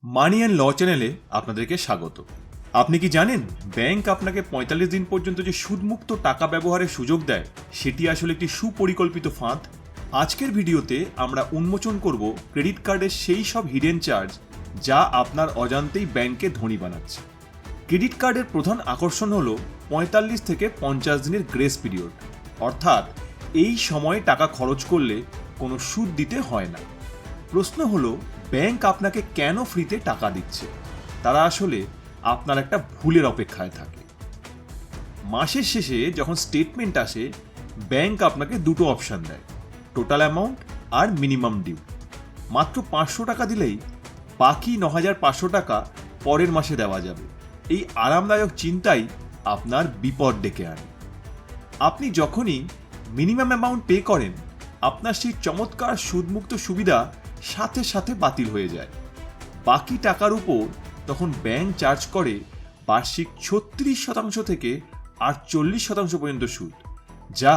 Money and law চ্যানেলে আপনাদেরকে স্বাগত। আপনি কি জানেন ব্যাংক আপনাকে ৪৫ দিন পর্যন্ত যে সুদমুক্ত টাকা ব্যবহারের সুযোগ দেয় সেটি আসলে একটি সুপরিকল্পিত ফাঁদ? আজকের ভিডিওতে আমরা উন্মোচন করব ক্রেডিট কার্ডের সেই সব হিডেন চার্জ যা আপনার অজান্তেই ব্যাংককে ধনী বানাচ্ছে। ক্রেডিট কার্ডের প্রধান আকর্ষণ হল ৪৫ থেকে ৫০ দিনের গ্রেস পিরিয়ড, অর্থাৎ এই সময়ে টাকা খরচ করলে কোনো সুদ দিতে হয় না। প্রশ্ন হলো, ব্যাংক আপনাকে কেন ফ্রিতে টাকা দিচ্ছে? তারা আসলে আপনার একটা ভুলের অপেক্ষায় থাকে। মাসের শেষে যখন স্টেটমেন্ট আসে, ব্যাংক আপনাকে দুটো অপশান দেয়, টোটাল অ্যামাউন্ট আর মিনিমাম ডিউ। মাত্র ৫০০ টাকা দিলেই বাকি ৯৫০০ টাকা পরের মাসে দেওয়া যাবে। এই আরামদায়ক চিন্তাই আপনার বিপদ ডেকে আনে। আপনি যখনই মিনিমাম অ্যামাউন্ট পে করেন, আপনার সেই চমৎকার সুদমুক্ত সুবিধা সাথে সাথে বাতিল হয়ে যায়। বাকি টাকার উপর তখন ব্যাংক চার্জ করে বার্ষিক ৩৬% থেকে ৪৮% পর্যন্ত সুদ, যা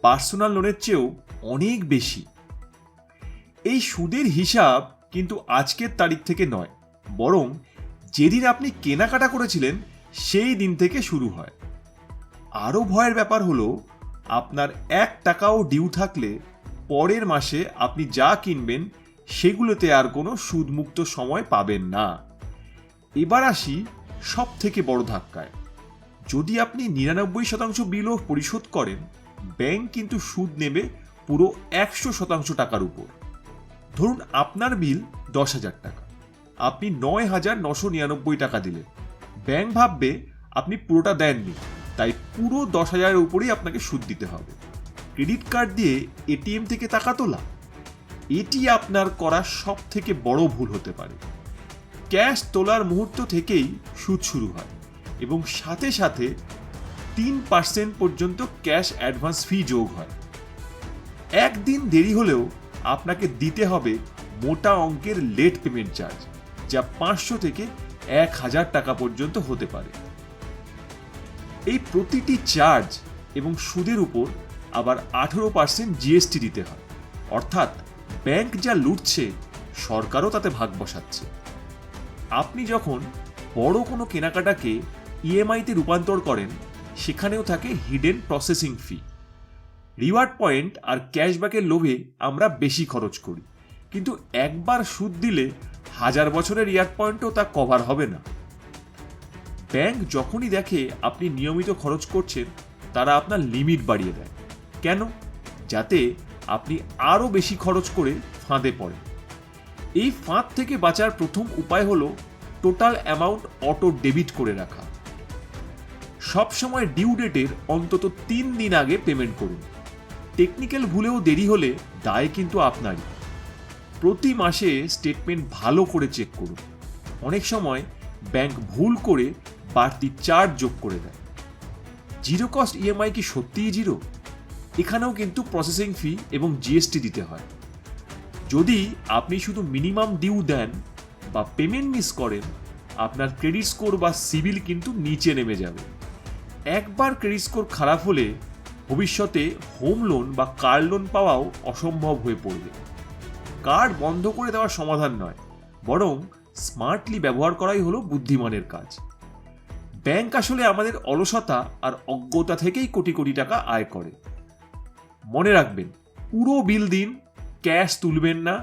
পার্সোনাল লোনের চেয়েও অনেক বেশি। এই সুদের হিসাব কিন্তু আজকের তারিখ থেকে নয়, বরং যেদিন আপনি কেনাকাটা করেছিলেন সেই দিন থেকে শুরু হয়। আরও ভয়ের ব্যাপার হলো, আপনার ১ টাকাও ডিউ থাকলে পরের মাসে আপনি যা কিনবেন সেগুলোতে আর কোনো সুদমুক্ত সময় পাবেন না। এবার আসি সব থেকে বড় ধাক্কায়। যদি আপনি ৯৯% বিলও পরিশোধ করেন, ব্যাংক কিন্তু সুদ নেবে পুরো ১০০% টাকার উপর। ধরুন আপনার বিল ১০,০০০ টাকা, আপনি ৯,৯৯৯ টাকা দিলেন। ব্যাংক ভাববে আপনি পুরোটা দেননি, তাই পুরো ১০,০০০-এর উপরেই আপনাকে সুদ দিতে হবে। ক্রেডিট কার্ড দিয়ে এটিএম থেকে টাকা তোলা, এটি আপনার করা সব থেকে বড় ভুল হতে পারে। ক্যাশ তোলার মুহূর্ত থেকেই সুদ শুরু হয় এবং সাথে সাথে ৩% পর্যন্ত ক্যাশ অ্যাডভান্স ফি যোগ হয়। একদিন দেরি হলেও আপনাকে দিতে হবে মোটা অঙ্কের লেট পেমেন্ট চার্জ, যা ৫০০ থেকে ১,০০০ টাকা পর্যন্ত হতে পারে। এই প্রতিটি চার্জ এবং সুদের উপর আবার ১৮% জিএসটি দিতে হয়, অর্থাৎ ব্যাংক যা লুটছে সরকারও তাতে ভাগ বসাচ্ছে। আপনি যখন বড় কোনো কেনাকাটাকে ইএমআইতে রূপান্তর করেন, সেখানেও থাকে hidden processing fee. Reward point আর ক্যাশব্যাকের লোভে আমরা বেশি খরচ করি, কিন্তু একবার সুদ দিলে ১০০০ বছরের রিওয়ার্ড পয়েন্টও তা কভার হবে না। ব্যাংক যখনই দেখে আপনি নিয়মিত খরচ করছেন, তারা আপনার লিমিট বাড়িয়ে দেয়। কেন? যাতে আপনি আরও বেশি খরচ করে ফাঁদে পড়েন। এই ফাঁদ থেকে বাঁচার প্রথম উপায় হলো টোটাল অ্যামাউন্ট অটো ডেবিট করে রাখা। সবসময় ডিউ ডেটের অন্তত ৩ দিন আগে পেমেন্ট করুন। টেকনিক্যাল ভুলেও দেরি হলে দায় কিন্তু আপনারই। প্রতি মাসে স্টেটমেন্ট ভালো করে চেক করুন। অনেক সময় ব্যাংক ভুল করে বাড়তি চার্জ যোগ করে দেয়। জিরো কস্ট ইএমআই কি সত্যিই জিরো? এখানেও কিন্তু প্রসেসিং ফি এবং জিএসটি দিতে হয়। যদি আপনি শুধু মিনিমাম ডিউ দেন বা পেমেন্ট মিস করেন, আপনার ক্রেডিট স্কোর বা সিবিল কিন্তু নিচে নেমে যাবে। একবার ক্রেডিট স্কোর খারাপ হলে ভবিষ্যতে হোম লোন বা কার লোন পাওয়াও অসম্ভব হয়ে পড়বে। কার্ড বন্ধ করে দেওয়ার সমাধান নয়, বরং স্মার্টলি ব্যবহার করাই হলো বুদ্ধিমানের কাজ। ব্যাংক আসলে আমাদের অলসতা আর অজ্ঞতা থেকেই কোটি কোটি টাকা আয় করে। মনে রাখবেন, পুরো বিল দিন, ক্যাশ তুলবেন না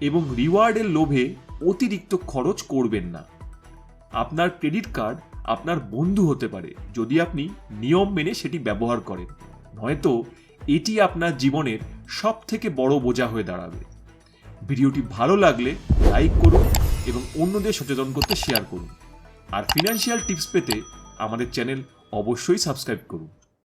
এবং রিওয়ার্ডের লোভে অতিরিক্ত খরচ করবেন না। আপনার ক্রেডিট কার্ড আপনার বন্ধু হতে পারে যদি আপনি নিয়ম মেনে সেটি ব্যবহার করেন, নয়তো এটি আপনার জীবনের সব থেকে বড় বোঝা হয়ে দাঁড়াবে। ভিডিওটি ভালো লাগলে লাইক করুন এবং অন্যদের সচেতন করতে শেয়ার করুন। আর ফিনান্সিয়াল টিপস পেতে আমাদের চ্যানেল অবশ্যই সাবস্ক্রাইব করুন।